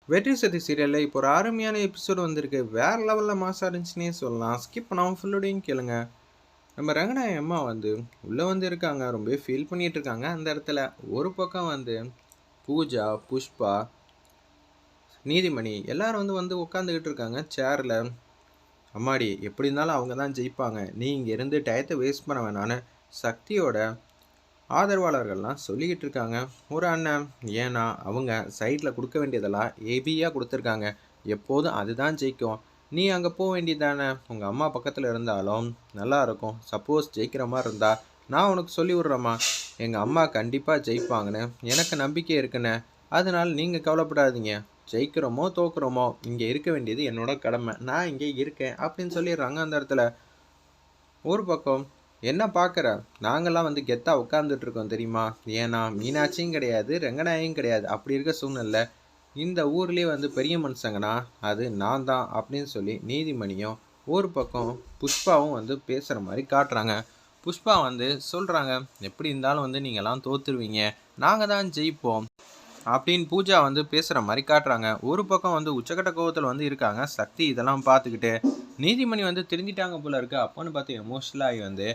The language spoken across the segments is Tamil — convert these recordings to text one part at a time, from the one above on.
வெற்றி சதி சீரியல்ல இப்போ ஒரு அருமையான எபிசோடு வந்திருக்கு. வேற லெவல்ல மாசா இருந்துச்சுன்னே சொல்லலாம். ஸ்கிப் பண்ணாம ஃபுல்லோடையும் கேளுங்க. நம்ம ரங்கநாயகி அம்மா வந்து உள்ள வந்து இருக்காங்க. ரொம்பவே ஃபீல் பண்ணிட்டு இருக்காங்க. அந்த இடத்துல ஒரு பக்கம் வந்து பூஜா, புஷ்பா, நீதிமணி எல்லாரும் வந்து உட்காந்துக்கிட்டு இருக்காங்க சேர்ல. அம்மாடி எப்படி இருந்தாலும் அவங்க தான் ஜெயிப்பாங்க. நீ இங்க இருந்து டயத்தை வேஸ்ட் பண்ண வேணான்னு சக்தியோட ஆதரவாளர்கள்லாம் சொல்லிக்கிட்டு இருக்காங்க. ஒரு அண்ணன் ஏன்னா அவங்க சைடில் கொடுக்க வேண்டியதெல்லாம் ஏபியாக கொடுத்துருக்காங்க. எப்போதும் அதுதான் ஜெயிக்கும். நீ அங்கே போக வேண்டியதானே. உங்கள் அம்மா பக்கத்தில் இருந்தாலும் நல்லா இருக்கும். சப்போஸ் ஜெயிக்கிற மாதிரி இருந்தா நான் உனக்கு சொல்லி விட்றேம்மா. எங்கள் அம்மா கண்டிப்பாக ஜெயிப்பாங்கன்னு எனக்கு நம்பிக்கை இருக்குன்னு. அதனால் நீங்கள் கவலைப்படாதீங்க. ஜெயிக்கிறோமோ தோக்குறோமோ இங்கே இருக்க வேண்டியது என்னோட கடமை. நான் இங்கே இருக்கேன் அப்படின்னு சொல்லிடுறாங்க. அந்த இடத்துல ஒரு பக்கம் என்ன பார்க்குற, நாங்கள்லாம் வந்து கெத்தா உட்காந்துட்டு இருக்கோம் தெரியுமா. ஏன்னா மீனாட்சியும் கிடையாது, ரங்கநாயகியும் கிடையாது. அப்படி இருக்க சூழ்நிலை இந்த ஊர்லேயே வந்து பெரிய மனுஷங்கன்னா அது நான் தான் அப்படின்னு சொல்லி நீதிமணியும் ஒரு பக்கம் புஷ்பாவும் வந்து பேசுகிற மாதிரி காட்டுறாங்க. புஷ்பா வந்து சொல்கிறாங்க, எப்படி இருந்தாலும் வந்து நீங்கள்லாம் தோத்துருவீங்க, நாங்கள் தான் ஜெயிப்போம் அப்படின்னு பூஜா வந்து பேசுகிற மாதிரி காட்டுறாங்க. ஒரு பக்கம் வந்து உச்சக்கட்ட கோவத்தில் வந்து இருக்காங்க சக்தி. இதெல்லாம் பார்த்துக்கிட்டு நீதிமணி வந்து திருந்திட்டாங்க போல இருக்கு. அப்போன்னு பார்த்து எமோஷ்னலாகி வந்து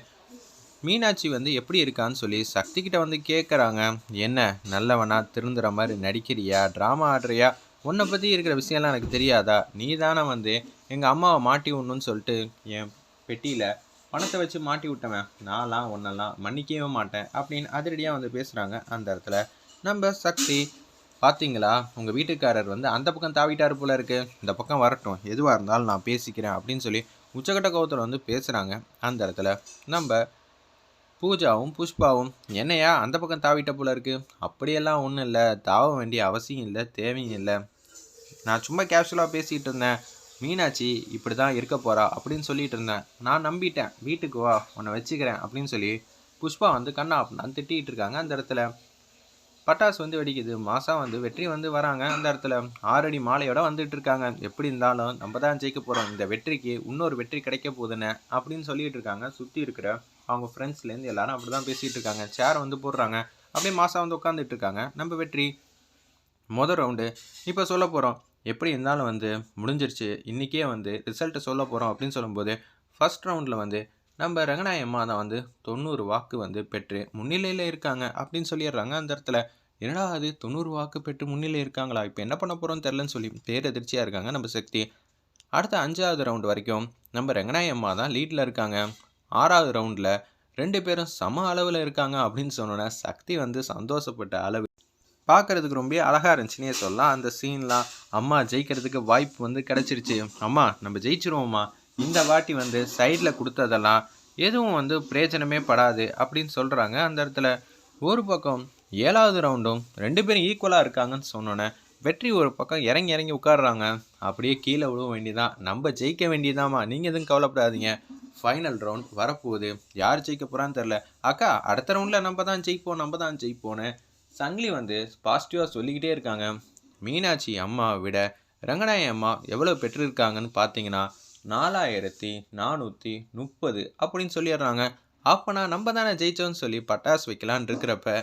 மீனாட்சி வந்து எப்படி இருக்கான்னு சொல்லி சக்தி கிட்ட வந்து கேட்குறாங்க. என்ன நல்லவனா திருந்துற மாதிரி நடிக்கிறியா, ட்ராமா ஆடுறியா, உன்னை பற்றி இருக்கிற விஷயம்லாம் எனக்கு தெரியாதா, நீ தானே வந்து எங்கள் அம்மாவை மாட்டி விடணும்னு சொல்லிட்டு என் பெட்டியில் பணத்தை வச்சு மாட்டி விட்டவன். நான்லாம் ஒன்றெல்லாம் மன்னிக்கவே மாட்டேன் அப்படின்னு அதிரடியாக வந்து பேசுகிறாங்க. அந்த இடத்துல நம்ம சக்தி, பார்த்தீங்களா உங்கள் வீட்டுக்காரர் வந்து அந்த பக்கம் தாவிட்டார் போல இருக்கு, இந்த பக்கம் வரட்டும், எதுவாக இருந்தாலும் நான் பேசிக்கிறேன் அப்படின்னு சொல்லி உச்சக்கட்ட கோவத்தில் வந்து பேசுகிறாங்க. அந்த இடத்துல நம்ம பூஜாவும் புஷ்பாவும் என்னையா அந்த பக்கம் தாவிட்ட போல இருக்கு. அப்படியெல்லாம் ஒன்றும் இல்லை, தாவ வேண்டிய அவசியம் இல்லை, தேவையும் இல்லை. நான் சும்மா கேஷுவலாக பேசிகிட்டு இருந்தேன். மீனாட்சி இப்படி தான் இருக்க போகிறா அப்படின்னு சொல்லிட்டு இருந்தேன். நான் நம்பிட்டேன். வீட்டுக்கு வா, உன்னை வச்சுக்கிறேன் அப்படின்னு சொல்லி புஷ்பா வந்து கண்ணா அப்படின்னு திட்டிகிட்டு இருக்காங்க. அந்த இடத்துல பட்டாசு வந்து வெடிக்குது. மாசா வந்து வெற்றி வந்து வராங்க. அந்த இடத்துல 6 அடி மாலையோட வந்துட்டு இருக்காங்க. எப்படி இருந்தாலும் நம்ம தான் ஜெயிக்க போகிறோம், இந்த வெற்றிக்கு இன்னொரு வெற்றி கிடைக்க போகுதுன்னு அப்படின்னு சொல்லிட்டு இருக்காங்க. சுற்றி இருக்கிற அவங்க ஃப்ரெண்ட்ஸ்லேருந்து எல்லாரும் அப்படி தான் பேசிகிட்டு இருக்காங்க. சேர் வந்து போடுறாங்க. அப்படியே மாசா வந்து உட்காந்துட்டு இருக்காங்க. நம்ம வெற்றி மொதல் ரவுண்டு இப்போ சொல்ல போகிறோம். எப்படி இருந்தாலும் வந்து முடிஞ்சிருச்சு, இன்றைக்கே வந்து ரிசல்ட்டு சொல்ல போகிறோம் அப்படின்னு சொல்லும்போது ஃபர்ஸ்ட் ரவுண்டில் வந்து நம்ம ரங்கநாயகி அம்மா தான் வந்து 90 வாக்கு வந்து பெற்று முன்னிலையில் இருக்காங்க அப்படின்னு சொல்லிடுறாங்க. அந்த இடத்துல என்னடா அது 90 வாக்கு பெற்று முன்னிலை இருக்காங்களா, இப்போ என்ன பண்ண போகிறோம்னு தெரிலன்னு சொல்லி பேரதிர்ச்சியாக இருக்காங்க நம்ம சக்தி. அடுத்த 5வது ரவுண்டு வரைக்கும் நம்ம ரங்கநாயகி அம்மா தான் லீடில் இருக்காங்க. 6வது ரவுண்டில் 2 பேரும் சம அளவில் இருக்காங்க அப்படின்னு சொன்னோன்னே சக்தி வந்து சந்தோஷப்பட்ட அளவு பார்க்குறதுக்கு ரொம்ப அழகாக இருந்துச்சுன்னே சொல்லலாம். அந்த சீன்லாம் அம்மா ஜெயிக்கிறதுக்கு வாய்ப்பு வந்து கிடச்சிருச்சு. அம்மா நம்ம ஜெயிச்சிருவோம்மா, இந்த வாட்டி வந்து சைடில் கொடுத்ததெல்லாம் எதுவும் வந்து பிரயோஜனமே படாது அப்படின்னு சொல்கிறாங்க. அந்த இடத்துல ஒரு பக்கம் 7வது ரவுண்டும் 2 பேரும் ஈக்குவலாக இருக்காங்கன்னு சொன்னோன்னே வெற்றி ஒரு பக்கம் இறங்கி இறங்கி உட்காடுறாங்க. அப்படியே கீழே விழுவ வேண்டியதான், நம்ம ஜெயிக்க வேண்டியதாம்மா, நீங்கள் எதுவும் கவலைப்படாதீங்க, ஃபைனல் ரவுண்ட் வரப்போகுது, யார் ஜெயிக்க போகிறான்னு தெரில, அக்கா அடுத்த ரவுண்டில் நம்ம தான் ஜெயிப்போம், நம்ம தான் ஜெயிப்போன்னு சங்கிலி வந்து பாசிட்டிவாக சொல்லிக்கிட்டே இருக்காங்க. மீனாட்சி அம்மாவை விட ரங்கநாயகி அம்மா எவ்வளோ பெற்றிருக்காங்கன்னு பார்த்தீங்கன்னா 4430 அப்படின்னு சொல்லிடுறாங்க. அப்போனா நம்ம தானே ஜெயிச்சோன்னு சொல்லி பட்டாசு வைக்கலான் இருக்கிறப்ப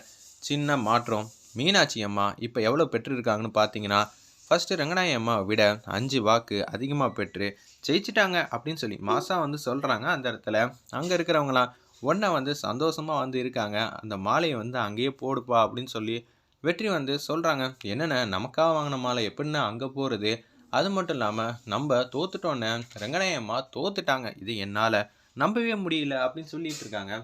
சின்ன மாற்றம். மீனாட்சி அம்மா இப்போ எவ்வளோ பெற்றிருக்காங்கன்னு பார்த்தீங்கன்னா ஃபஸ்ட்டு ரங்கநாயகி அம்மாவை விட 5 வாக்கு அதிகமாக பெற்று ஜெயிச்சிட்டாங்க அப்படின்னு சொல்லி மாசா வந்து சொல்கிறாங்க. அந்த இடத்துல அங்கே இருக்கிறவங்களாம் ஒன்றை வந்து சந்தோஷமாக வந்து இருக்காங்க. அந்த மாலையை வந்து அங்கேயே போடுப்பா அப்படின்னு சொல்லி வெற்றி வந்து சொல்கிறாங்க. என்னென்ன நமக்காக வாங்கின மாலை எப்படின்னா அங்கே போகிறது, அது மட்டும் இல்லாமல் நம்ம தோத்துட்டோன்னே ரங்கநாயகி அம்மா தோத்துட்டாங்க, இது என்னால் நம்பவே முடியல அப்படின்னு சொல்லிட்டு இருக்காங்க.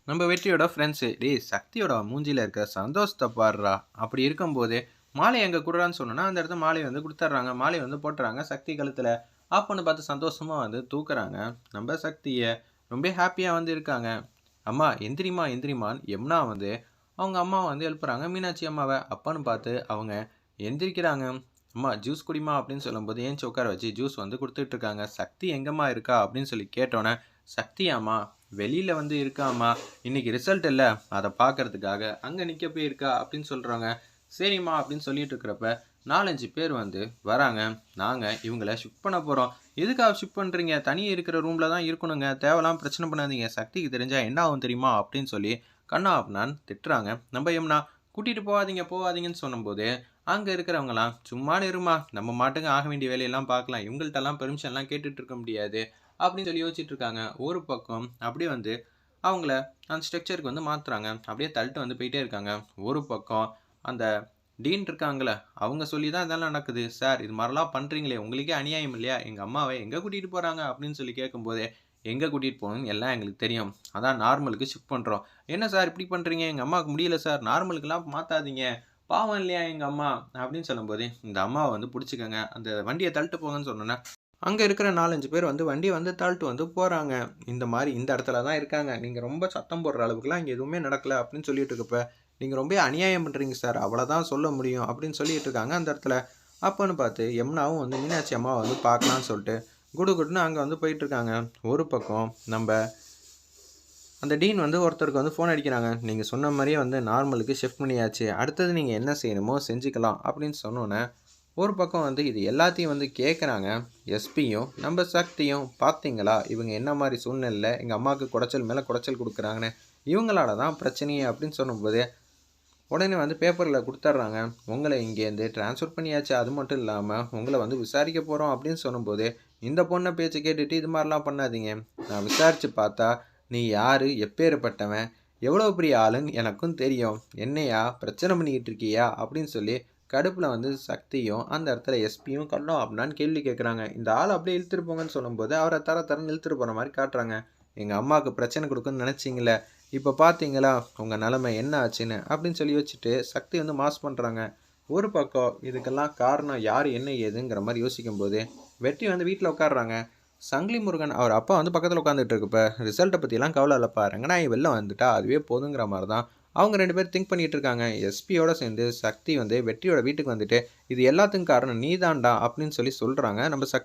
நம்ம வெற்றியோட ஃப்ரெண்ட்ஸு, டேய் சக்தியோட மூஞ்சியில் இருக்க சந்தோஷத்தை பாடுறா, அப்படி இருக்கும்போது மாலை எங்கே கொடுறான்னு சொன்னோன்னா அந்த இடத்துல மாலை வந்து கொடுத்துட்றாங்க. மாலை வந்து போட்டுறாங்க சக்தி கழுத்தில். அப்போன்னு பார்த்து சந்தோஷமாக வந்து தூக்குறாங்க நம்ம சக்தியை. ரொம்ப ஹாப்பியாக வந்து இருக்காங்க. அம்மா எந்திரிமா எந்திரிமான்னு யமுனா வந்து அவங்க அம்மா வந்து எழுப்புறாங்க மீனாட்சி அம்மாவை. அப்பான்னு பார்த்து அவங்க எந்திரிக்கிறாங்க. அம்மா ஜூஸ் குடிமா அப்படின்னு சொல்லும்போது ஏஞ்சி உட்கார வச்சு ஜூஸ் வந்து கொடுத்துட்ருக்காங்க. சக்தி எங்கம்மா இருக்கா அப்படின்னு சொல்லி கேட்டோன்னே சக்தியாம்மா வெளியில் வந்து இருக்காம்மா, இன்னைக்கு ரிசல்ட் இல்லை அதை பார்க்கறதுக்காக அங்கே நிற்க போயிருக்கா அப்படின்னு சொல்கிறாங்க. சரிம்மா அப்படின்னு சொல்லிட்டு இருக்கிறப்ப 4-5 பேர் வந்து வராங்க. நாங்கள் இவங்கள ஷிஃப்ட் பண்ண போகிறோம். எதுக்காக ஷிஃப்ட் பண்ணுறீங்க, தனியாக இருக்கிற ரூமில் தான் இருக்கணுங்க, தேவையில்லாம பிரச்சனை பண்ணாதீங்க, சக்திக்கு தெரிஞ்சால் என்ன ஆகும் தெரியுமா அப்படின்னு சொல்லி கண்ணா அப்படின்னான்னு திட்டுறாங்க. நம்ம யமுனா கூட்டிட்டு போகாதீங்க, போகாதீங்கன்னு சொன்னம்போது, அங்க இருக்கிறவங்கலாம், "சும்மா இரும்மா, நம்ம மாட்டுக்கு ஆக வேண்டிய வேலையெல்லாம் பார்க்கலாம். இவங்கள்ட்டலாம் பெர்மிஷன்லாம் கேட்டுட்டு இருக்க முடியாது." அப்படின்னு சொல்லி யோசிச்சுட்டு இருக்காங்க. ஒரு பக்கம் அப்படியே வந்து அவங்கள அந்த ஸ்ட்ரக்சருக்கு வந்து மாத்துறாங்க. அப்படியே தள்ளிட்டு வந்து போயிட்டே இருக்காங்க. ஒரு பக்கம் அந்த டீன் இருக்காங்கல்ல, அவங்க சொல்லி தான் இதெல்லாம் நடக்குது. "சார் இது மாரிலாம் பண்றீங்களே, உங்களுக்கே அநியாயம் இல்லையா? எங்க அம்மாவ எங்க கூட்டிட்டு போறாங்க?" அப்படின்னு சொல்லி கேட்கும்போதே, "எங்க கூட்டிட்டு போகணும்னு எல்லாம் எங்களுக்கு தெரியும். அதான் நார்மலுக்கு ஷிஃப்ட் பண்றோம்." "என்ன சார் இப்படி பண்றீங்க? எங்க அம்மாவுக்கு முடியல சார். நார்மலுக்குலாம் மாத்தாதீங்க. பாவம் இல்லையா எங்க அம்மா?" அப்படின்னு சொல்லும்போதே, "இந்த அம்மாவ வந்து புடிச்சுக்கங்க. அந்த வண்டிய தள்ளிட்டு போங்கன்னு" சொன்னோனே, அங்க இருக்கிற 4, 5 பேர் வந்து வண்டிய வந்து தள்ளிட்டு வந்து போறாங்க. இந்த மாரி இந்த இடத்துல தான் இருக்காங்க. நீங்க ரொம்ப சத்தம் போடுற அளவுக்குலாம் இங்க எதுவுமே நடக்கல அப்படின்னு சொல்லிட்டு இருக்கப்ப, நீங்க ரொம்ப அநியாயம் பண்றீங்க சார். அவ்வளதான் சொல்ல முடியும் அப்படின்னு சொல்லிட்டு இருக்காங்க அந்த இடத்துல. அப்பன்னு பார்த்து யமுனாவும் வந்து மீனாட்சி அம்மாவ வந்து பார்க்கலான்னு சொல்லிட்டு குடுகுடுன்னு அங்க வந்து போயிட்டு இருக்காங்க. ஒரு பக்கம் நம்ப அந்த டீன் வந்து ஒருத்தருக்கு வந்து ஃபோன் அடிக்கிறாங்க. "நீங்க சொன்ன மாரியே வந்து நார்மலுக்கு ஷிஃப்ட் பண்ணியாச்சு. அடுத்தது நீங்க என்ன செய்யணுமோ செஞ்சுக்கலாம்." அப்படின்னு சொன்னோனே, ஒரு பக்கம் வந்து இது எல்லாத்தையும் வந்து கேட்குறாங்க. எஸ்பியும், நம்ம சக்தியும். "பார்த்தீங்களா? இவங்க என்ன மாரி சூழ்நிலையில எங்க அம்மாவுக்கு குடைச்சல் மேல குடைச்சல் குடுக்குறாங்கன்னு. இவங்களால தான் பிரச்சனையே." அப்படின்னு சொன்னபோது, உடனே வந்து பேப்பர்ல குடுத்துர்றாங்க. "உங்கள இங்கேருந்து ட்ரான்ஸ்ஃபர் பண்ணியாச்சு. அது மட்டும் இல்லாம, உங்கள வந்து விசாரிக்க போறோம்." அப்படின்னு சொன்னபோது, "இந்த பொண்ண பேச்ச கேட்டுட்டு இது மாரிலாம் பண்ணாதீங்க. நான் விசாரிச்சு பார்த்தா, நீ யாரு? எப்பேர்ப்பட்டவன்? எவ்வளோ பெரிய ஆளுன்னு எனக்கும் தெரியும். என்னையா பிரச்சனை பண்ணிக்கிட்டு இருக்கியா?" அப்படின்னு சொல்லி கடுப்புல வந்து சக்தியும், அந்த இடத்துல எஸ்பியும் கன்னோ அப்படின்னான்னு கேள்வி கேட்குறாங்க. இந்த ஆள அப்படியே இழுத்துட்டு போங்கன்னு சொல்லும்போது, அவர தர தரன்னு இழுத்துட்டு போற மாரி காட்டுறாங்க. "எங்க அம்மாவுக்கு பிரச்சனை குடுக்கும்னு நெனச்சீங்கல்ல, இப்ப பார்த்தீங்களா உங்க நெலைமை என்ன ஆச்சுன்னு?" அப்படின்னு சொல்லி வச்சுட்டு சக்தி வந்து மாஸ் பண்றாங்க. ஒரு பக்கம் இதுக்கெல்லாம் காரணம் யாரு, என்ன, ஏதுங்கிற மாரி யோசிக்கும்போது, வெற்றி வந்து வீட்ல உட்கார்றாங்க. சங்கிலி முருகன் அவர் அப்பா வந்து பக்கத்துல உட்காந்துட்டு இருக்கப்ப, ரிசல்ட்ட பத்திலாம் கவல இல்லப்பா. ரங்கநாயகி வெளில வந்துட்டா அதுவே போதுங்கிற மாரி தான் அவங்க 2 பேரும் திங்க் பண்ணிட்டு இருக்காங்க. எஸ்பியோட சேர்ந்து சக்தி வந்து வெற்றியோட வீட்டுக்கு வந்துட்டு, "இது எல்லாத்துக்கும் காரணம் நீ தான்டா" அப்படின்னு சொல்லி சொல்றாங்க நம்ம சக்தி.